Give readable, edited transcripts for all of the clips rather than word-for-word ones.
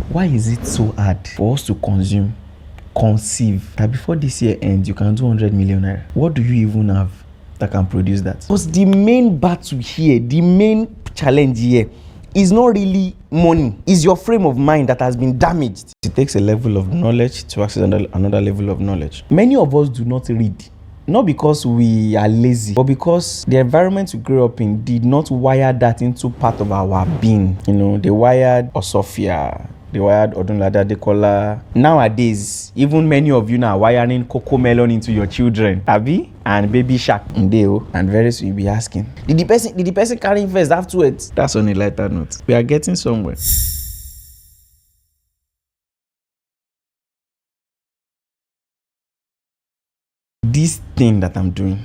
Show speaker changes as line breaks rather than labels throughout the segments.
Why is it so hard for us to conceive that before this year ends, you can do 100 million naira? What do you even have that can produce that? Because the main battle here, the main challenge here is not really money. It's your frame of mind that has been damaged. It takes a level of knowledge to access another level of knowledge. Many of us do not read. Not because we are lazy, but because the environment we grew up in did not wire that into part of our being. You know, they wired Osofia, they wired Odunlada Dekola. Nowadays, even many of you now are wiring Coco Melon into your children, Abi and Baby Shark Ndeo, and very soon you'll be asking, did the person carrying first have to it? That's on a lighter note. We are getting somewhere. This thing that I'm doing,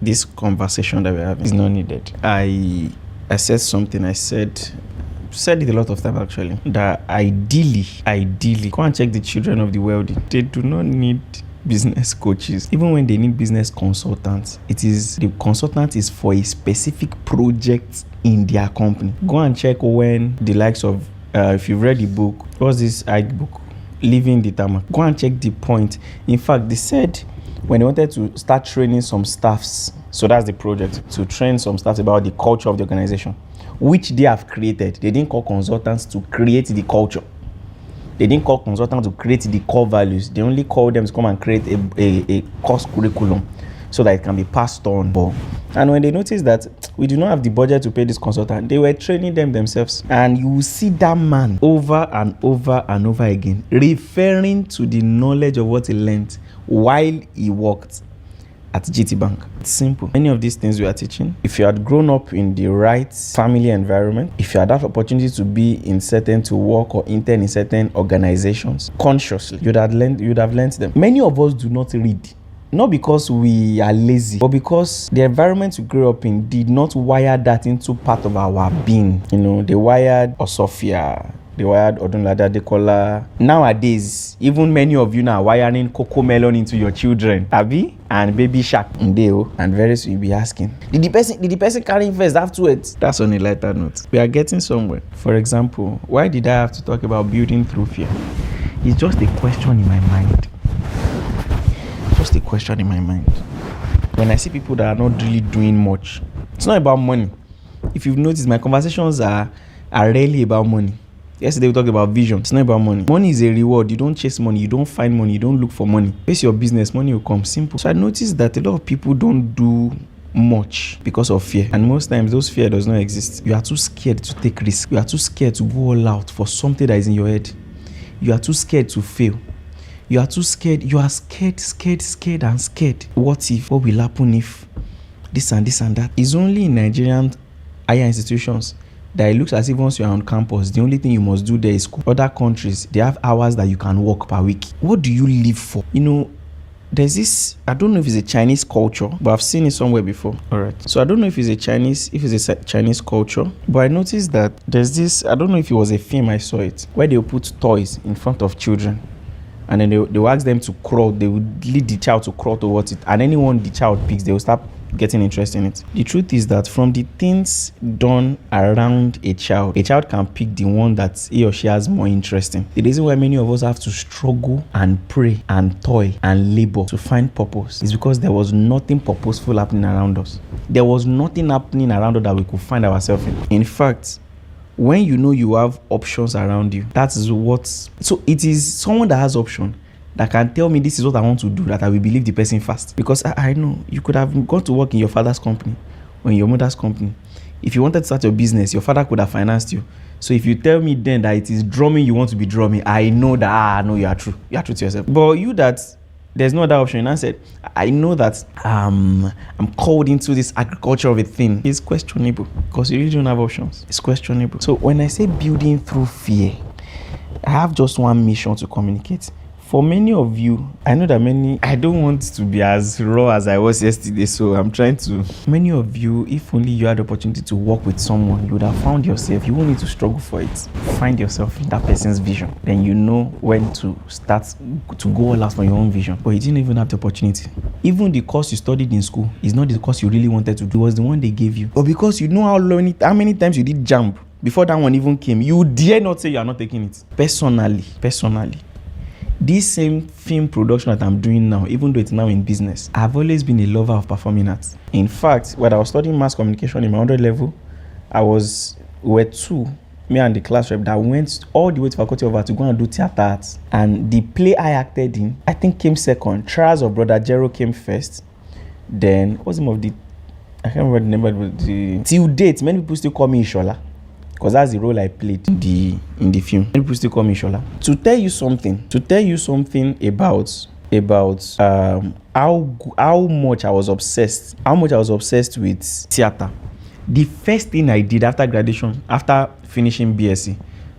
this conversation that we're having, is not needed. I said something. I said it a lot of time actually, that ideally, go and check the children of the wealthy. They do not need business coaches. Even when they need business consultants, the consultant is for a specific project in their company. Go and check when the likes of, if you've read the book, what's this book? Living the Tarmac. Go and check the point. In fact, they said, when they wanted to start training some staffs, so that's the project, to train some staffs about the culture of the organization, which they have created. They didn't call consultants to create the culture. They didn't call consultants to create the core values. They only called them to come and create a course curriculum so that it can be passed on. And when they noticed that we do not have the budget to pay this consultant, they were training them themselves. And you will see that man over and over and over again referring to the knowledge of what he learned while he worked at GT Bank. It's simple. Many of these things we are teaching, if you had grown up in the right family environment, if you had that opportunity to be to work or intern in certain organizations consciously, you'd have learned them. Many of us do not read. Not because we are lazy, but because the environment we grew up in did not wire that into part of our being. You know, they wired Osofia, they wired Odunlada Dekola. Nowadays, even many of you now are wiring Coco Melon into your children, Abi and Baby Shark Ndeo, and very soon you'll be asking, did the person carrying first have to it? That's on a lighter note. We are getting somewhere. For example, why did I have to talk about building through fear? It's just a question in my mind. Just a question in my mind. When I see people that are not really doing much, it's not about money. If you've noticed, my conversations are rarely about money. Yesterday we talked about vision. It's not about money. Money is a reward. You don't chase money. You don't find money. You don't look for money. Face your business. Money will come. Simple. So I noticed that a lot of people don't do much because of fear. And most times those fear does not exist. You are too scared to take risk. You are too scared to go all out for something that is in your head. You are too scared to fail. You are too scared. You are scared. What if? What will happen if? This and that. It's only in Nigerian higher institutions that it looks as if once you're on campus, the only thing you must do there is school. Other countries, they have hours that you can work per week. What do you live for? You know, there's this, I don't know if it's a Chinese culture, but I've seen it somewhere before. All right. So I don't know if it's a Chinese culture, but I noticed that there's this, I don't know if it was a film, I saw it, where they'll put toys in front of children. And then they will ask them to crawl. They would lead the child to crawl towards it. And anyone the child picks, they will start getting interest in it. The truth is that from the things done around a child can pick the one that he or she has more interest in. The reason why many of us have to struggle and pray and toil and labor to find purpose is because there was nothing purposeful happening around us. There was nothing happening around us that we could find ourselves in. In fact, when you know you have options around you, that is what. So it is someone that has option that can tell me this is what I want to do, that I will believe the person fast. Because I know you could have gone to work in your father's company or in your mother's company. If you wanted to start your business, your father could have financed you. So if you tell me then that it is drumming you want to be drumming, I know that no, you are true. You are true to yourself. But you that there's no other option. And I said, I know that I'm called into this agriculture of a thing. It's questionable because you really don't have options. It's questionable. So when I say building through fear, I have just one mission to communicate. For many of you, I know that I don't want to be as raw as I was yesterday, so I'm trying to. Many of you, if only you had the opportunity to work with someone, you would have found yourself, you won't need to struggle for it. Find yourself in that person's vision. Then you know when to start to go all out for your own vision. But you didn't even have the opportunity. Even the course you studied in school is not the course you really wanted to do. It was the one they gave you. But because you know how many times you did jump, before that one even came, you dare not say you are not taking it. Personally, this same film production that I'm doing now, even though it's now in business, I've always been a lover of performing arts. In fact, when I was studying mass communication in my 100 level, we were two, me and the class rep, that went all the way to Faculty of Art to go and do theater arts. And the play I acted in, I think, came second. Trials of Brother Jero came first. Then, what's the name of the, I can't remember the name of the, till date, many people still call me Ishola, because that's the role I played in the film. Many people still call me Ishola. To tell you something about how much I was obsessed with theater. The first thing I did after graduation, after finishing BSc,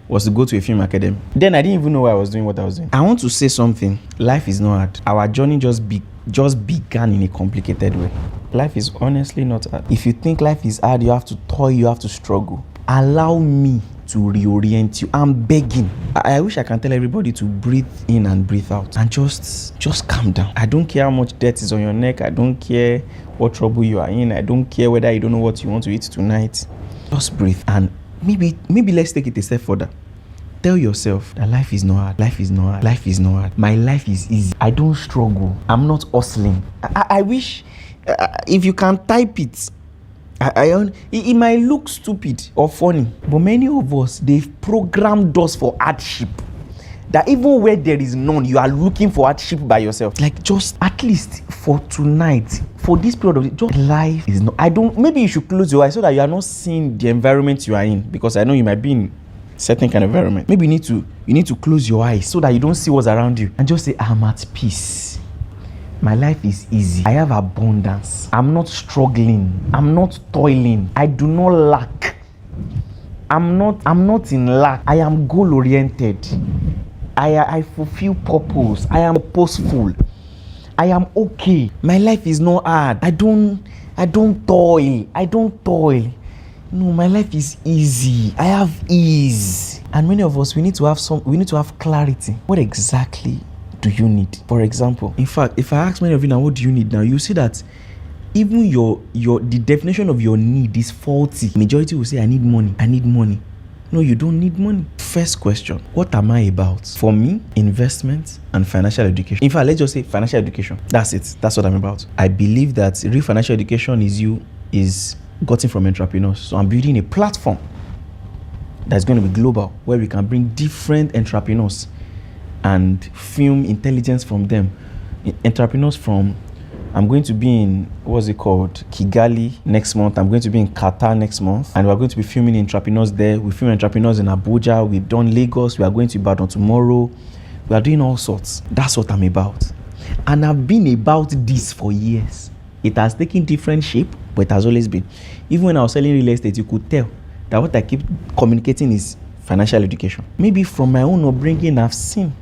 was to go to a film academy. Then I didn't even know why I was doing what I was doing. I want to say something. Life is not hard. Our journey just began in a complicated way. Life is honestly not hard. If you think life is hard, you have to toil, you have to struggle. Allow me to reorient you. I'm begging. I wish I can tell everybody to breathe in and breathe out and just calm down. I don't care how much debt is on your neck. I don't care what trouble you are in. I don't care whether you don't know what you want to eat tonight. Just breathe, and maybe let's take it a step further. Tell yourself that life is not hard. Life is not hard. Life is not hard. My life is easy. I don't struggle. I'm not hustling. I wish if you can type it. It might look stupid or funny, but many of us, they've programmed us for hardship. That even where there is none, you are looking for hardship by yourself. Like, just at least for tonight, for this period of just life is not. Maybe you should close your eyes so that you are not seeing the environment you are in, because I know you might be in certain kind of environment. Maybe you need to close your eyes so that you don't see what's around you and just say, I'm at peace. My life is easy. I have abundance. I'm not struggling. I'm not toiling. I do not lack. I'm not in lack. I am goal oriented. I fulfill purpose. I am purposeful. I am okay. My life is not hard. I don't toil. No, my life is easy. I have ease. And many of us, we need to have clarity. What exactly do you need? For example, in fact, if I ask many of you now, what do you need now? You see that even the definition of your need is faulty. Majority will say, I need money. No, you don't need money. First question, what am I about? For me, investment and financial education. In fact, let's just say financial education. That's it. That's what I'm about. I believe that real financial education is gotten from entrepreneurs. So I'm building a platform that's going to be global, where we can bring different entrepreneurs and film intelligence from them. Entrepreneurs from, I'm going to be in, Kigali next month. I'm going to be in Qatar next month. And we're going to be filming entrepreneurs there. We film entrepreneurs in Abuja. We've done Lagos. We are going to Ibadan tomorrow. We are doing all sorts. That's what I'm about. And I've been about this for years. It has taken different shape, but it has always been. Even when I was selling real estate, you could tell that what I keep communicating is financial education. Maybe from my own upbringing, I've seen,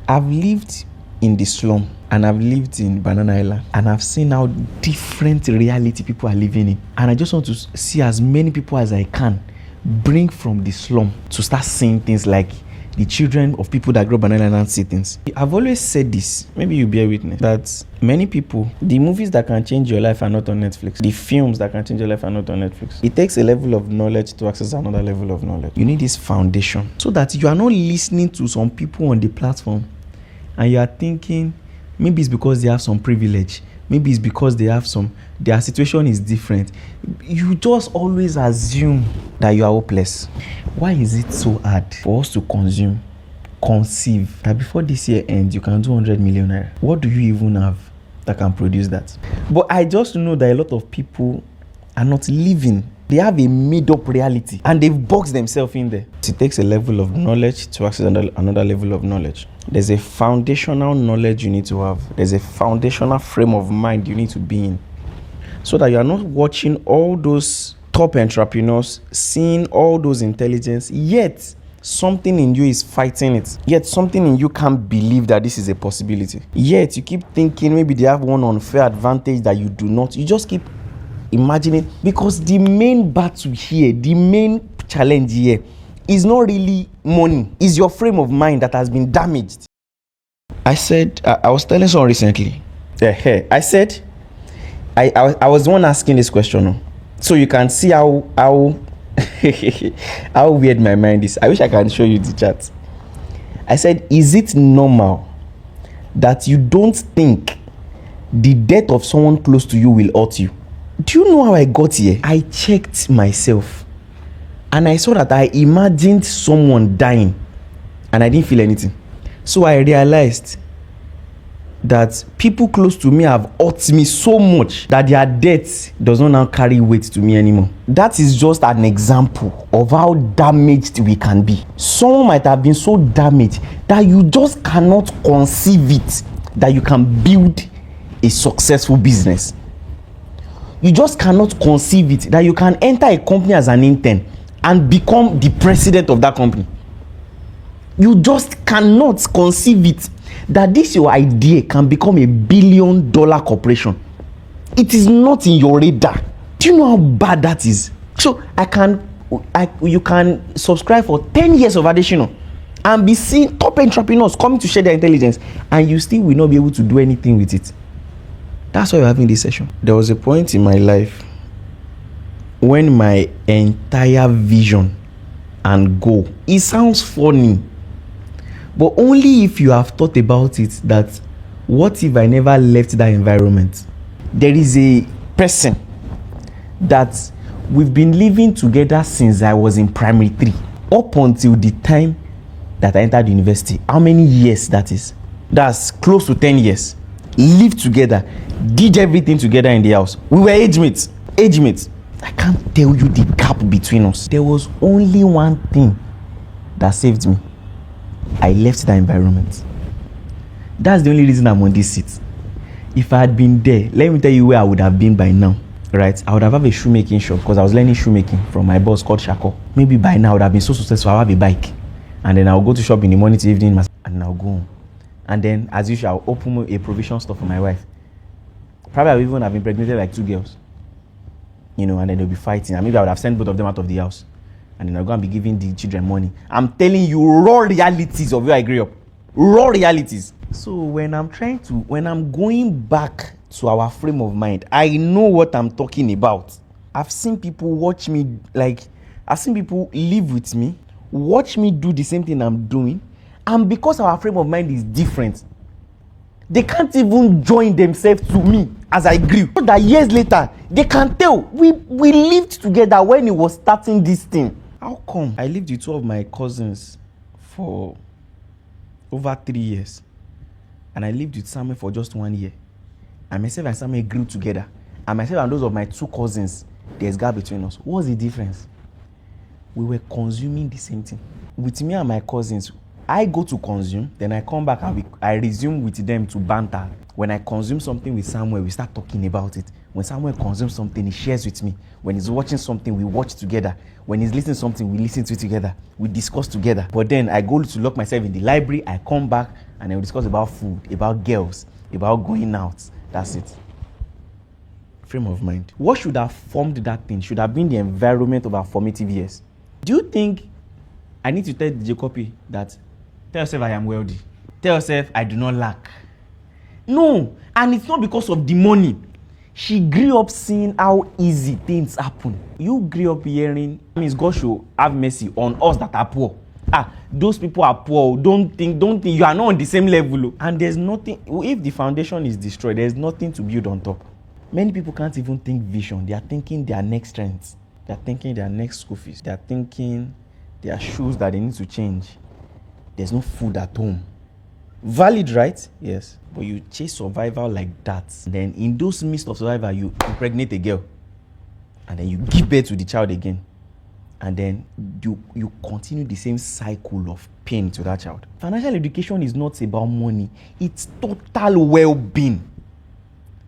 I've lived in the slum and I've lived in Banana Island, and I've seen how different reality people are living in. And I just want to see as many people as I can bring from the slum to start seeing things like the children of people that grow Banana Island see things. I've always said this, maybe you bear witness, that many people, the movies that can change your life are not on Netflix. The films that can change your life are not on Netflix. It takes a level of knowledge to access another level of knowledge. You need this foundation so that you are not listening to some people on the platform and you are thinking, maybe it's because they have some privilege. Maybe it's because their situation is different. You just always assume that you are hopeless. Why is it so hard for us to conceive that before this year ends, you can do 100 million naira? What do you even have that can produce that? But I just know that a lot of people are not living. They have a made-up reality and they've boxed themselves in there. It takes a level of knowledge to access another level of knowledge. There's a foundational knowledge you need to have. There's a foundational frame of mind you need to be in, so that you are not watching all those top entrepreneurs, seeing all those intelligence, yet something in you is fighting it. Yet something in you can't believe that this is a possibility. Yet you keep thinking maybe they have one unfair advantage that you do not. You just keep imagining, because the main battle here, the main challenge here is not really money. It's your frame of mind that has been damaged. I said, I was telling someone recently, I said, I was the one asking this question. So you can see how How weird my mind is. I wish I can show you the chat. I said, is it normal that you don't think the death of someone close to you will hurt you? Do you know how I got here? I checked myself and I saw that I imagined someone dying and I didn't feel anything. So I realized that people close to me have hurt me so much that their death does not now carry weight to me anymore. That is just an example of how damaged we can be. Someone might have been so damaged that you just cannot conceive it that you can build a successful business. You just cannot conceive it that you can enter a company as an intern and become the president of that company. You just cannot conceive it that this your idea can become $1 billion corporation. It is not in your radar. Do you know how bad that is? So you can subscribe for 10 years of Adesina and be seeing top entrepreneurs coming to share their intelligence, and you still will not be able to do anything with it. That's why we're having this session. There was a point in my life when my entire vision and goal, it sounds funny, but only if you have thought about it, that what if I never left that environment? There is a person that we've been living together since I was in primary 3 up until the time that I entered university. How many years that is? That's close to 10 years. Lived together, did everything together in the house. We were age mates. I can't tell you the gap between us. There was only one thing that saved me. I left that environment. That's the only reason I'm on this seat. If I had been there, let me tell you where I would have been by now. Right? I would have a shoemaking shop because I was learning shoemaking from my boss called Shako. Maybe by now I would have been so successful. I would have a bike. And then I'll go to shop in the morning to evening and I'll go home. And then, as usual, I'll open a provision store for my wife. Probably I would even have impregnated like 2 girls. And then they'll be fighting. And maybe I would have sent both of them out of the house. And then I'll go and be giving the children money. I'm telling you raw realities of where I grew up. Raw realities. So when I'm going back to our frame of mind, I know what I'm talking about. I've seen people watch me, I've seen people live with me, watch me do the same thing I'm doing. And because our frame of mind is different, they can't even join themselves to me as I grew. So that years later, they can tell we lived together when it was starting this thing. How come? I lived with 2 of my cousins for over 3 years. And I lived with Samuel for just 1 year. And myself and Samuel grew together. And myself and those of my 2 cousins, there's a gap between us. What's the difference? We were consuming the same thing. With me and my cousins, I go to consume, then I come back and I resume with them to banter. When I consume something with Samuel, we start talking about it. When Samuel consumes something, he shares with me. When he's watching something, we watch together. When he's listening to something, we listen to it together. We discuss together. But then I go to lock myself in the library, I come back, and then we discuss about food, about girls, about going out. That's it. Frame of mind. What should have formed that thing? Should have been the environment of our formative years. Do you think I need to tell DJ Copy that tell yourself I am wealthy? Tell yourself I do not lack. No, and it's not because of the money. She grew up seeing how easy things happen. You grew up hearing, means God should have mercy on us that are poor. Those people are poor. Don't think you are not on the same level. And there's nothing, if the foundation is destroyed, there's nothing to build on top. Many people can't even think vision. They are thinking their next trends. They are thinking their next school fees. They are thinking their shoes that they need to change. There's no food at home. Valid, right? Yes. But you chase survival like that. Then in those midst of survival, you impregnate a girl. And then you give birth to the child again. And then you continue the same cycle of pain to that child. Financial education is not about money. It's total well-being.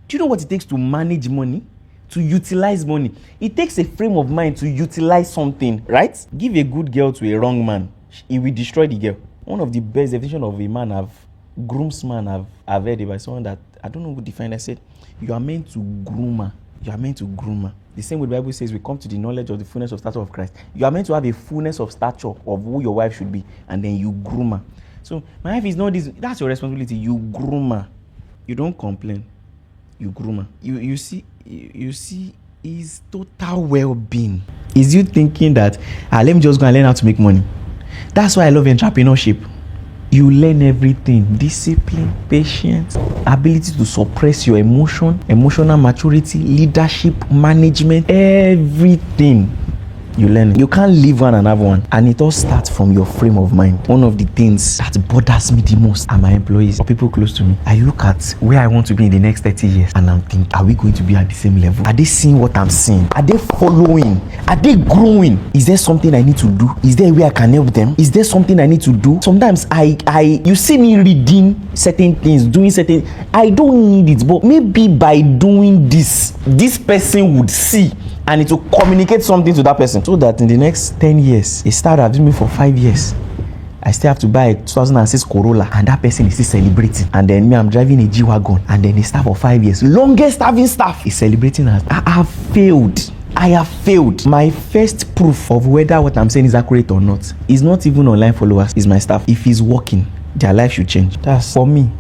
Do you know what it takes to manage money? To utilize money? It takes a frame of mind to utilize something, right? Give a good girl to a wrong man. He will destroy the girl. One of the best definitions of a man groomsman I've heard about someone that, I don't know who defined it, said, you are meant to groom her. You are meant to groom her. The same way the Bible says we come to the knowledge of the fullness of stature of Christ. You are meant to have a fullness of stature of who your wife should be, and then you groom her. So my wife is not this, that's your responsibility. You groom her. You don't complain. You groom her. You see is total well-being. Is you thinking that let me just go and learn how to make money. That's why I love entrepreneurship. You learn everything: discipline, patience, ability to suppress your emotional maturity, leadership, management, everything. You learn it. You can't live one and have one. And it all starts from your frame of mind. One of the things that bothers me the most are my employees or people close to me. I look at where I want to be in the next 30 years and I'm thinking, are we going to be at the same level? Are they seeing what I'm seeing? Are they following? Are they growing? Is there something I need to do? Is there a way I can help them? Is there something I need to do? Sometimes you see me reading certain things, doing certain, I don't need it, but maybe by doing this person would see and it will communicate something to that person, so that in the next 10 years, it started with me for 5 years. I still have to buy a 2006 Corolla and that person is still celebrating. And then me, I'm driving a G-Wagon and then they start for 5 years. Longest having staff is celebrating as I have failed. My first proof of whether what I'm saying is accurate or not is not even online followers, is my staff. If it's working, their life should change. That's for me.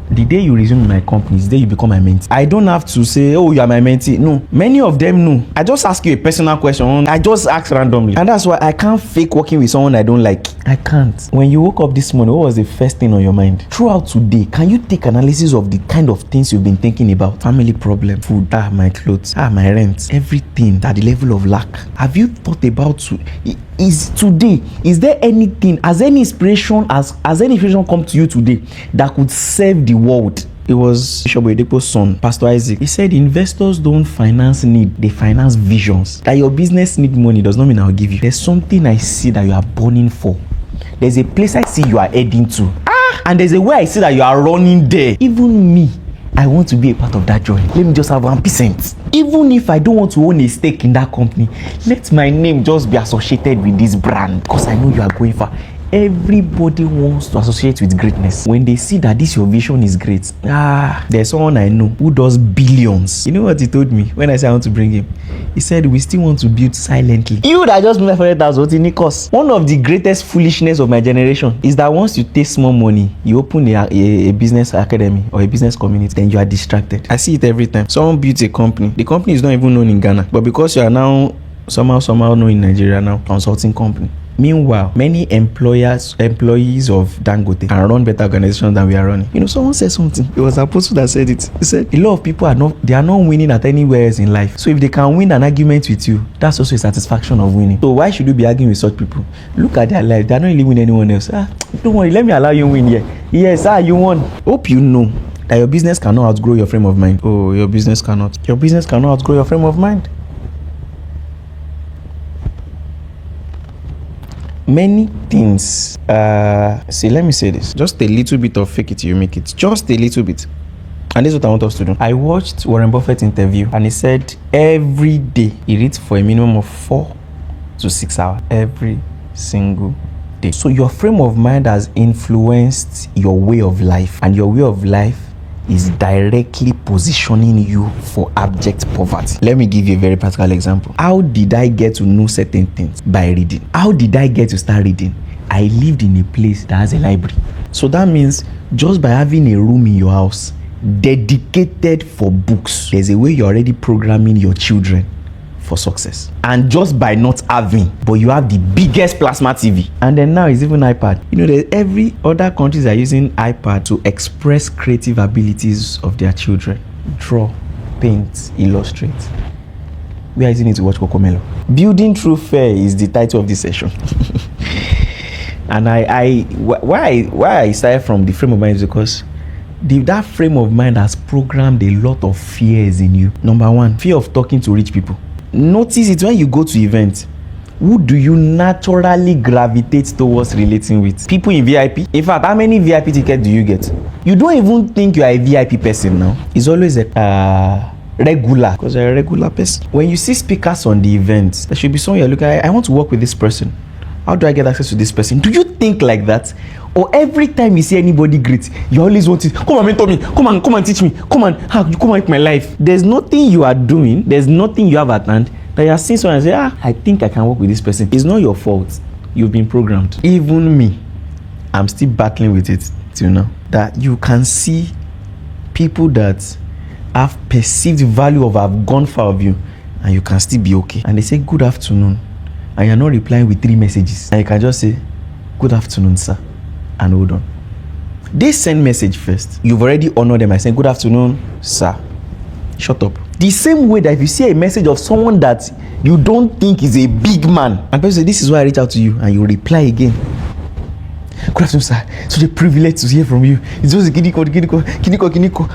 The day you resume my company is the day you become my mentee. I don't have to say, oh, you are my mentee. No, many of them know. I just ask you a personal question. I just ask randomly. And that's why I can't fake working with someone I don't like. I can't. When you woke up this morning, what was the first thing on your mind? Throughout today, can you take analysis of the kind of things you've been thinking about? Family problem, food, my clothes, my rent, everything at the level of lack. Have you thought about is there anything, has any inspiration come to you today that could serve the world? It was Bishop Oyedepo's son, Pastor Isaac. He said investors don't finance need, they finance visions. That your business need money does not mean I'll give you. There's something I see that you are burning for. There's a place I see you are heading to. And there's a way I see that you are running there. Even me, I want to be a part of that journey. Let me just have 1%. Even if I don't want to own a stake in that company, let my name just be associated with this brand, because I know you are going far. Everybody wants to associate with greatness. When they see that this your vision is great, there's someone I know who does billions. You know what he told me when I said I want to bring him? He said, we still want to build silently. You that just made 500,000, what it costs? One of the greatest foolishness of my generation is that once you take small money, you open a business academy or a business community, then you are distracted. I see it every time. Someone builds a company. The company is not even known in Ghana, but because you are now somehow known in Nigeria now, consulting company. Meanwhile, many employees of Dangote can run better organizations than we are running. You know, someone said something. It was Apostle that said it. He said, a lot of people are not winning at anywhere else in life. So if they can win an argument with you, that's also a satisfaction of winning. So why should you be arguing with such people? Look at their life. They are not really winning anyone else. Don't worry, let me allow you win here. Yes, you won. Hope you know that your business cannot outgrow your frame of mind. Oh, your business cannot. Your business cannot outgrow your frame of mind. Many things, let me say this, just a little bit of fake it till you make it, just a little bit, and this is what I want us to do. I watched Warren Buffett interview and he said every day he reads for a minimum of 4 to 6 hours every single day. So your frame of mind has influenced your way of life, and your way of life is directly positioning you for abject poverty. Let me give you a very practical example. How did I get to know certain things? By reading. How did I get to start reading? I lived in a place that has a library. So that means just by having a room in your house dedicated for books, there's a way you're already programming your children for success. And just by not having, but you have the biggest plasma TV, and then now it's even iPad. You know, every other countries are using iPad to express creative abilities of their children. Draw, paint, illustrate. We are using it to watch Cocomelo. Building through fear is the title of this session. And why I started from the frame of mind is because that frame of mind has programmed a lot of fears in you. Number one, fear of talking to rich people. Notice it when you go to events. Who do you naturally gravitate towards relating with? People in VIP. In fact, how many VIP tickets do you get? You don't even think you are a VIP person now. It's always a regular, because you're a regular person. When you see speakers on the events, there should be someone you're looking at. I want to work with this person. How do I get access to this person? Do you think like that? Or every time you see anybody great, you always want to come and mentor me, come and teach me, come and make my life. There's nothing you are doing, there's nothing you have at hand that you are seeing someone and say, I think I can work with this person. It's not your fault. You've been programmed. Even me, I'm still battling with it till now. That you can see people that have perceived value of have gone far of you. and you can still be okay. And they say good afternoon, and you're not replying with 3 messages, and you can just say good afternoon, sir, and hold on. They send message first. You've already honored them by saying good afternoon, sir. Shut up. The same way that if you see a message of someone that you don't think is a big man, and person say, this is why I reach out to you, and you reply again. Good afternoon, sir. Such a privilege to hear from you. It's just a kiniko.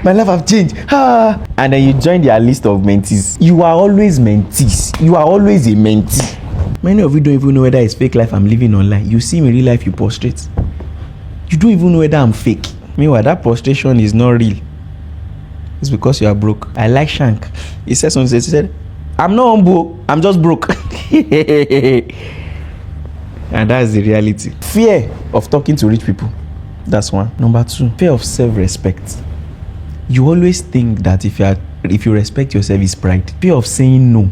My life have changed. And then you join their list of mentees. You are always mentees. You are always a mentee. Many of you don't even know whether it's fake life I'm living online. You see me in real life, you prostrate. You don't even know whether I'm fake. Meanwhile, that prostration is not real. It's because you are broke. I like Shank. He said something. He said, I'm not humble. I'm just broke. And that's the reality. Fear of talking to rich people. That's one. Number 2, fear of self-respect. You always think that if you respect yourself is pride. Fear of saying no.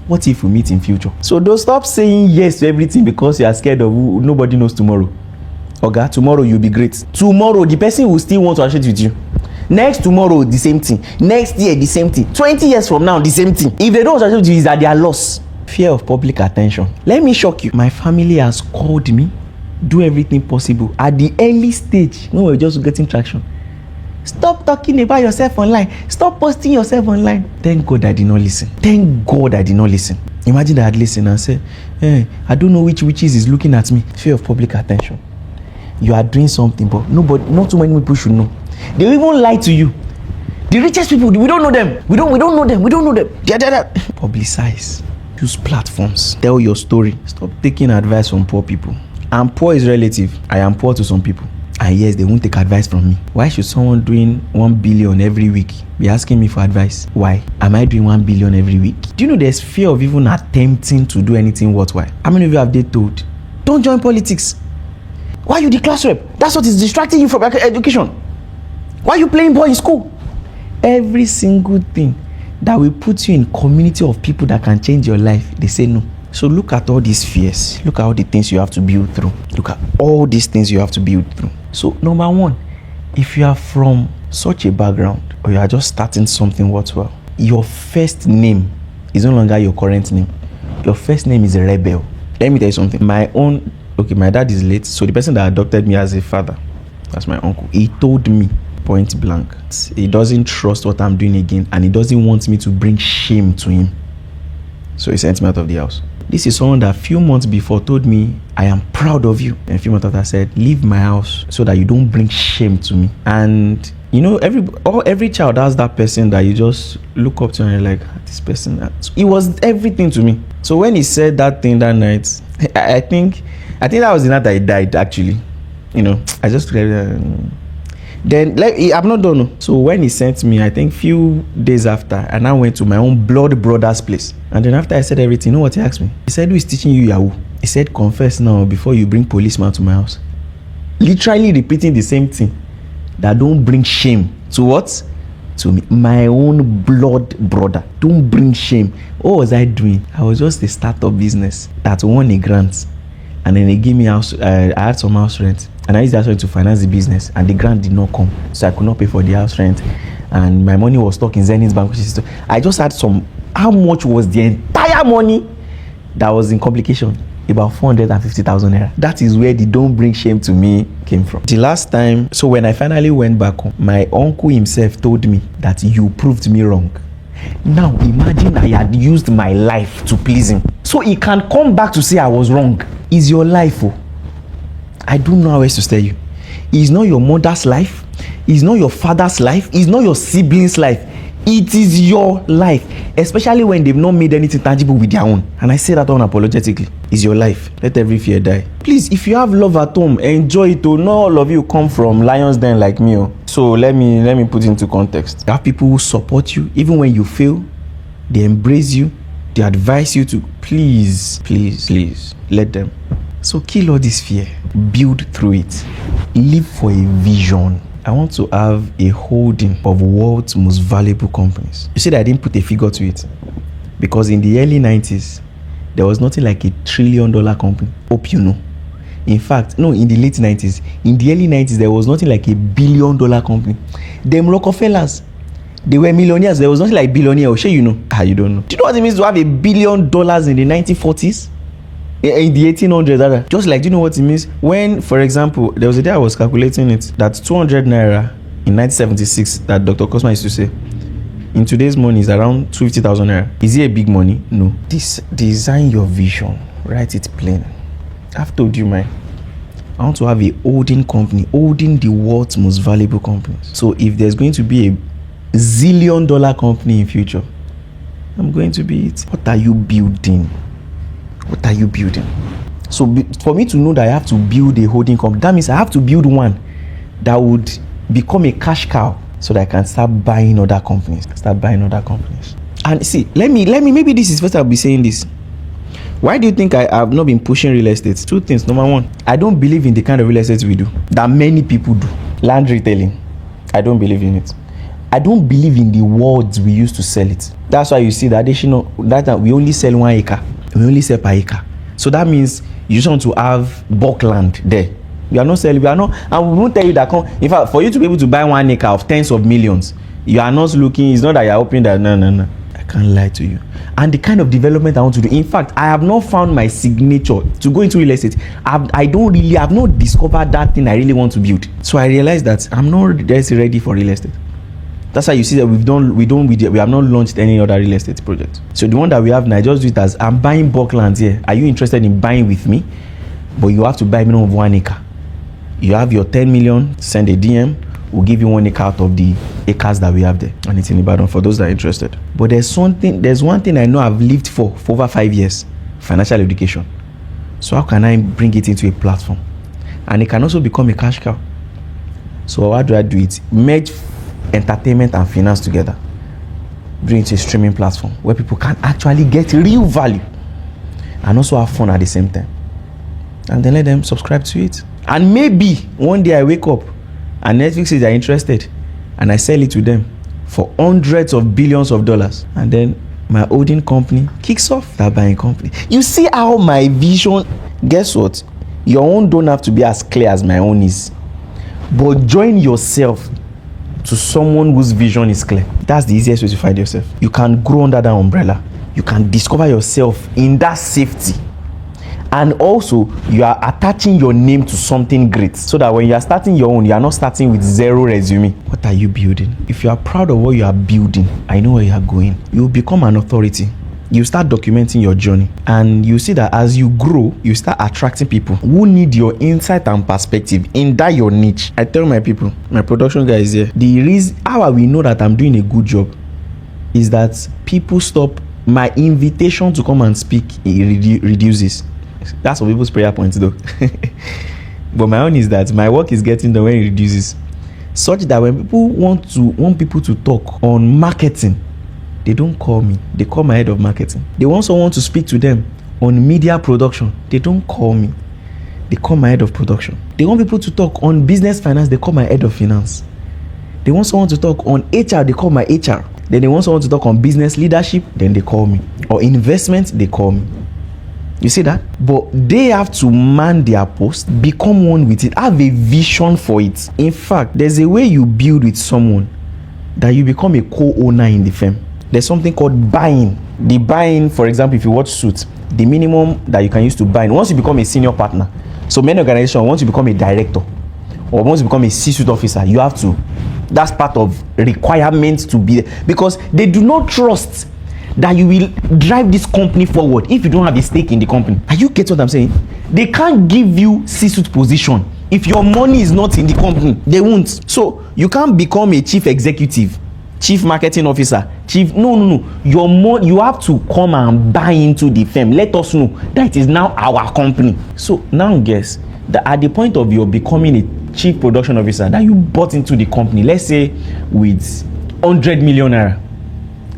What if we meet in future? So don't stop saying yes to everything because you are scared of who nobody knows tomorrow. Oga, tomorrow you'll be great. Tomorrow the person will still want to associate with you. Next tomorrow the same thing. Next year the same thing. 20 years from now the same thing. If they don't associate with you, it's at their loss. Fear of public attention. Let me shock you. My family has called me, do everything possible at the early stage when we're just getting traction. Stop talking about yourself online. Stop posting yourself online. Thank God I did not listen. Thank God I did not listen. Imagine that I had listened and said, hey, I don't know which witches is looking at me. Fear of public attention. You are doing something, but not too many people should know. They will even lie to you. The richest people, we don't know them. We don't know them. Publicize. Use platforms. Tell your story. Stop taking advice from poor people. And poor is relative. I am poor to some people. And yes, they won't take advice from me. Why should someone doing 1 billion every week be asking me for advice? Why? Am I doing 1 billion every week? Do you know there's fear of even attempting to do anything worthwhile? How many of you have they told? Don't join politics. Why are you the class rep? That's what is distracting you from education. Why are you playing ball in school? Every single thing that will put you in community of people that can change your life, they say no. So look at all these fears. Look at all the things you have to build through. Look at all these things you have to build through. So number 1, if you are from such a background or you are just starting something worthwhile, your first name is no longer your current name. Your first name is a rebel. Let me tell you something. My dad is late, so the person that adopted me as a father, that's my uncle, he told me point blank, he doesn't trust what I'm doing again, and he doesn't want me to bring shame to him. So he sent me out of the house. This is someone that a few months before told me, I am proud of you. And a few months after said, leave my house so that you don't bring shame to me. And you know, every child has that person that you just look up to and you're like, this person, it was everything to me. So when he said that thing that night, I think that was the night that he died, actually. You know, I just then I'm not done. So when he sent me, I think few days after, and I went to my own blood brother's place. And then after I said everything, you know what he asked me? He said, who is teaching you Yahoo? He said, confess now before you bring policeman to my house. Literally repeating the same thing. That don't bring shame to what? To me, my own blood brother. Don't bring shame. What was I doing? I was just a startup business that won a grant. And then they gave me house, I had some house rent. And I used that rent to finance the business. And the grant did not come. So I could not pay for the house rent. And my money was stuck in Zenith's bank. I just had how much was the entire money that was in complication? About 450,000 naira. That is where the don't bring shame to me came from. The last time, so when I finally went back home, my uncle himself told me that you proved me wrong. Now imagine I had used my life to please him. So he can come back to say I was wrong. It's your life. Oh. I don't know how else to tell you. It's not your mother's life. It's not your father's life. It's not your siblings' life. It is your life, especially when they've not made anything tangible with their own. And I say that unapologetically. It's your life. Let every fear die. Please, if you have love at home, enjoy it. Not all of you come from lion's den like me. So let me put it into context. You have people who support you even when you fail. They embrace you. They advise you to please let them. So kill all this fear. Build through it. Live for a vision. I want to have a holding of world's most valuable companies. You see that I didn't put a figure to it because in the early 90s, there was nothing like $1 trillion company. Hope you know. In fact, no, in the late 90s, in the early 90s, there was nothing like $1 billion company. Them Rockefellers, They were millionaires. There was nothing like billionaire. Sure, you know. You don't know. Do you know what it means to have $1 billion in the 1940s? In the 1800s? Just like, do you know what it means? When, for example, there was a day I was calculating it, that 200 naira in 1976, that Dr. Cosma used to say, in today's money is around 250,000 naira. Is it a big money? No. Design your vision. Write it plain. I've told you mine. I want to have a holding company, holding the world's most valuable companies. So if there's going to be a $1 zillion company in future, I'm going to be it. What are you building? What are you building? So for me to know that I have to build a holding company, that means I have to build one that would become a cash cow so that I can start buying other companies. And see, let me, maybe this is first I'll be saying this. Why do you think I have not been pushing real estate? Two things. Number one, I don't believe in the kind of real estate we do, that many people do. Land retailing. I don't believe in it. I don't believe in the words we use to sell it. That's why you see that that we only sell 1 acre. We only sell per acre. So that means you just want to have bulk land there. We are not selling, and we won't tell you that. In fact, for you to be able to buy 1 acre of tens of millions, you are not looking, it's not that you are hoping that, no. I can't lie to you. And the kind of development I want to do, in fact, I have not found my signature to go into real estate. I have not discovered that thing I really want to build. So I realized that I'm not just ready for real estate. That's why you see that we have not launched any other real estate project. So the one that we have now, just do it as, I'm buying bulk lands here. Are you interested in buying with me? But you have to buy minimum of 1 acre. You have your 10 million, send a DM. We'll give you 1 acre out of the acres that we have there, and it's in Ibadan for those that are interested. But there's one thing I know I've lived for over 5 years: financial education. So how can I bring it into a platform? And it can also become a cash cow. So how do I do it? Merge entertainment and finance together. Bring it to a streaming platform where people can actually get real value and also have fun at the same time. And then let them subscribe to it. And maybe one day I wake up and Netflix says they're interested, and I sell it to them for hundreds of billions of dollars, and then my holding company kicks off that buying company. You see how my vision, guess what? Your own don't have to be as clear as my own is, but join yourself to someone whose vision is clear. That's the easiest way to find yourself. You can grow under that umbrella. You can discover yourself in that safety. And also, you are attaching your name to something great, so that when you are starting your own, you are not starting with zero resume. What are you building? If you are proud of what you are building, I know where you are going. You will become an authority. You start documenting your journey, and you see that as you grow, you start attracting people who need your insight and perspective in that your niche. I tell my people, my production guy is here. The reason how we know that I'm doing a good job is that people stop. My invitation to come and speak reduces. That's for people's prayer points though. But my own is that my work is getting done when it reduces, such that when people want people to talk on marketing, they don't call me. They call my head of marketing. They want someone to speak to them on media production. They don't call me. They call my head of production. They want people to talk on business finance. They call my head of finance. They want someone to talk on HR. They call my HR. Then they want someone to talk on business leadership. Then they call me. Or investment. They call me. You see that? But they have to man their post, become one with it, have a vision for it. In fact, there's a way you build with someone that you become a co-owner in the firm. There's something called buying. The buying, for example, if you watch Suits, the minimum that you can use to buy, once you become a senior partner, so many organizations, once you become a director or once you become a C-suite officer, you have to, that's part of requirements to be there, because they do not trust that you will drive this company forward if you don't have a stake in the company. Are you getting what I'm saying? They can't give you C-suite position if your money is not in the company. They won't. So you can't become a chief executive, chief marketing officer, chief. No. You have to come and buy into the firm. Let us know that it is now our company. So now guess that at the point of your becoming a chief production officer, that you bought into the company, let's say with 100 million naira.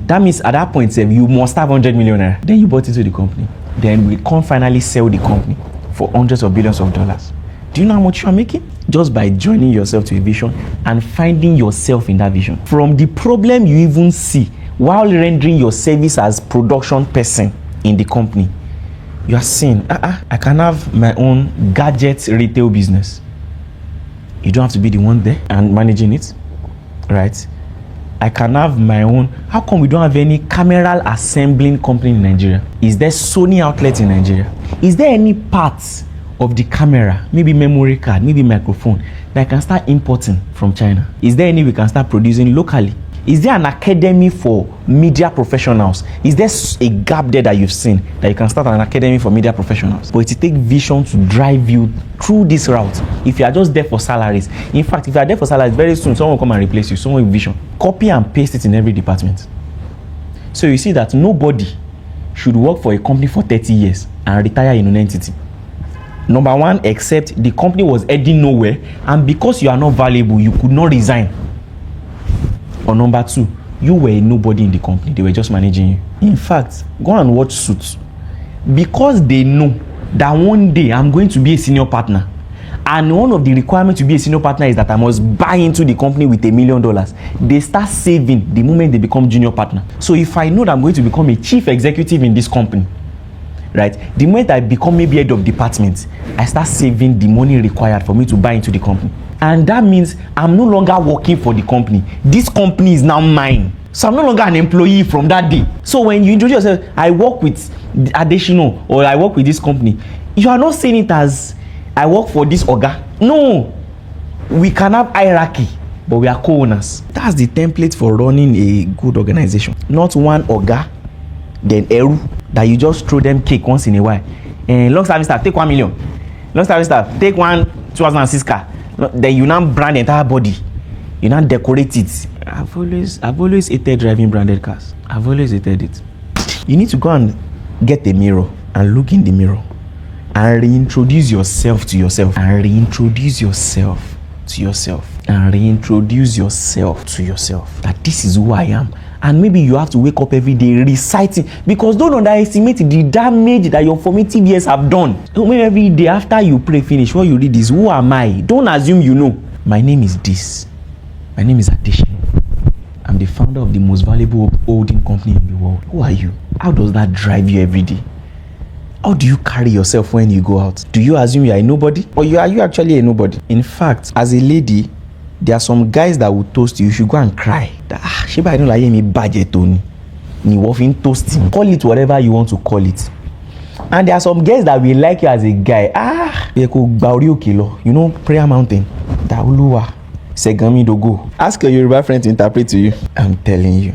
That means at that point, you must have 100 million naira. Then you bought into the company. Then we can finally sell the company for hundreds of billions of dollars. Do you know how much you are making? Just by joining yourself to a vision and finding yourself in that vision. From the problem you even see while rendering your service as production person in the company, you are saying, I can have my own gadget retail business. You don't have to be the one there and managing it, right? I can have my own. How come we don't have any camera assembling company in Nigeria? Is there Sony outlet in Nigeria? Is there any parts of the camera, maybe memory card, maybe microphone, that I can start importing from China? Is there any we can start producing locally? Is there an academy for media professionals? Is there a gap there that you've seen that you can start an academy for media professionals? But it takes vision to drive you through this route. If you are just there for salaries, in fact, if you are there for salaries, very soon someone will come and replace you, someone with vision. Copy and paste it in every department. So you see that nobody should work for a company for 30 years and retire in an entity. Number one, except the company was heading nowhere, and because you are not valuable, you could not resign. Or number two, you were nobody in the company, they were just managing you. In fact, go and watch Suits. Because they know that one day I'm going to be a senior partner, and one of the requirements to be a senior partner is that I must buy into the company with $1 million. They start saving the moment they become junior partner. So if I know that I'm going to become a chief executive in this company, right, the moment I become maybe head of department, I start saving the money required for me to buy into the company. And that means I'm no longer working for the company. This company is now mine. So I'm no longer an employee from that day. So when you introduce yourself, I work with Adesina, or I work with this company, you are not saying it as I work for this Oga. No. We can have hierarchy, but we are co-owners. That's the template for running a good organization. Not one Oga, then Eru, that you just throw them cake once in a while. And long service staff, take 1 million. Long service staff, take 2006 car. Then you now brand the entire body. You now decorate it. I've always hated driving branded cars. I've always hated it. You need to go and get a mirror and look in the mirror and reintroduce yourself to yourself. And reintroduce yourself to yourself. And reintroduce yourself to yourself. That this is who I am. And maybe you have to wake up every day reciting, because don't underestimate the damage that your formative years have done. Maybe every day after you pray finish, what you read is, who am I? Don't assume you know. My name is this. My name is Adesina. I'm the founder of the most valuable holding company in the world. Who are you? How does that drive you every day? How do you carry yourself when you go out? Do you assume you are a nobody? Or are you actually a nobody? In fact, as a lady, there are some guys that will toast you. You should go and cry. Sheba, I don't like me budget Tony. Ni wolfing toasting. Call it whatever you want to call it. And there are some guys that will like you as a guy. You know, prayer mountain. Dauluwa. Segami Dogo. Ask your Yoruba friend to interpret to you. I'm telling you.